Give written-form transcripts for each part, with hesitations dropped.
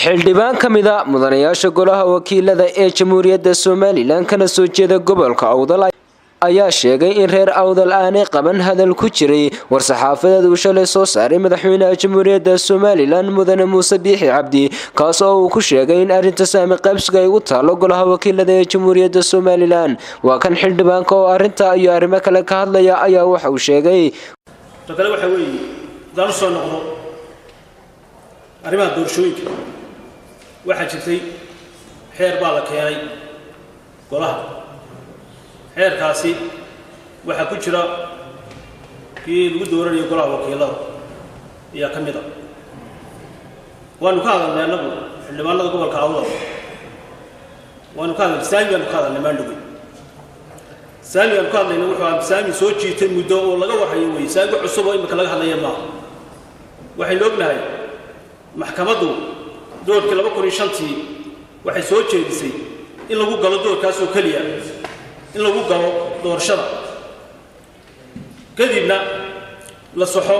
xildhibaan kamida mudanayaasha golaha wakiilada ee Jamhuuriyadda Soomaaliland kana soo jeeda gobolka Awdal ayaa sheegay in reer Awdal aanay qaban hadal ku jiray war saxaafadeed uu shalay soo saaray madaxweynaha Jamhuuriyadda Soomaaliland Mudane Muuse Biixi Cabdi kaas oo uu ku sheegay in arrinta saami qaybsiga ay u taalo golaha wakiilada ee Jamhuuriyadda Soomaaliland waa kan xildhibaanka oo arrinta iyo arrimo kale ka hadlaya ayaa waxa uu sheegay arrimaha doorashooyinka waxa jirtay xeer baa la keenay golaha xeerkaasi waxa ku jira kii lagu dooranayo golaha wakiilada iyo kamida waanu ka hadalnay anagu xildhibaanada gobolka Awdal waanu ka hadalnay saamiga ka hadalnay maandhow saamiga ka hadlayna wuxuu saami soo jiitay muddo oo laga warhayo way saamiga cusub oo imika laga hadlayo ma waxay loognahay maxkamaddu doorka 2005 waxay soo jeedisay in lagu galo doorkaas oo kaliya in lagu galo doorashada kadibna la saxo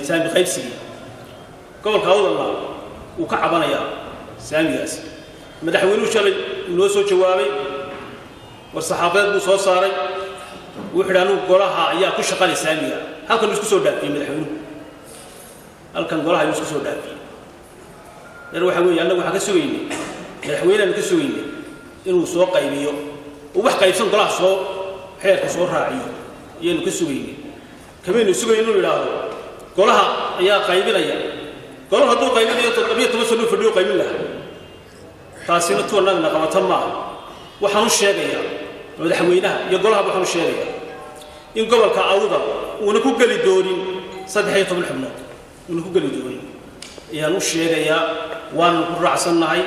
saami qaybsiga gobolka Awdal uu ka cabanaya saamigaas madaxweynuhu shalay noo soo jawaabay war saxaafadeed uu soo saaray wuxuu golaha ayaa ku shaqaynaya saamiga halkan isku soo dhaafay madaxweynuhu halkan golaha isku soo dhaafay waxa weeye anagu waxa ka sugeynay madaxweynaha ka sugeynay inuu soo qaybiyo oo wax qaybsan golaha soo xeerka soo raaciyo iyanu ka sugeynay kameenu sugeeyay inuu yiraahdo golaha ayaa qaybinaya golaha haduu qaybinayo 17 sano fadhiyo qaybin lahaa taasina tuwanadna qabata ma waxaan u sheegayaa madaxweynaha iyo golaha waxaan u sheegayaa in gobolka Awdal uu ku gali doonin 13 xubnood uu ku gali doonin ayaan u sheegayaa waan ku raacsanahay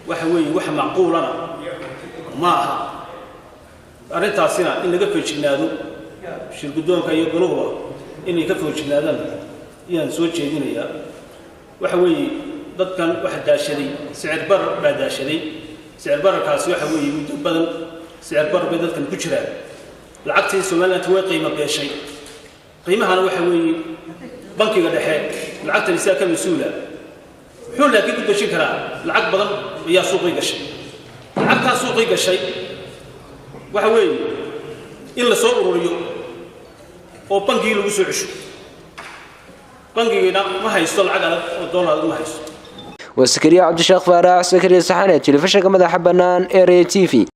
waxa weeye wax macquulana ma aha arrintaasina in laga feejignaado shirgudoonka iyo goluhu inay ka feejignaadaan iyaan soo jeedinayaa waxa weeye dadkan waxa daashaday sicir bar baa daashaday sicir barkaas waxa weeye muddo badan sicir bar bay dadkan ku jiraan lacagtii Soomaaliland way qiimo beeshay qiimahana waxa weeye bankiga dhexe lacagta isaa ka masuula wuxuu laakiin ku gashin karaa lacag badan ayaa suuqay gashay lacagta suuqay gashay waxa weeye in la soo ururiyo oo bankiga lagu soo cesho bankiga ma haysto lacag adag oo dollar ma haysto وسكريا عبد الشيخ فارع سكريا سحنة تلفزيون مدح بنان RTV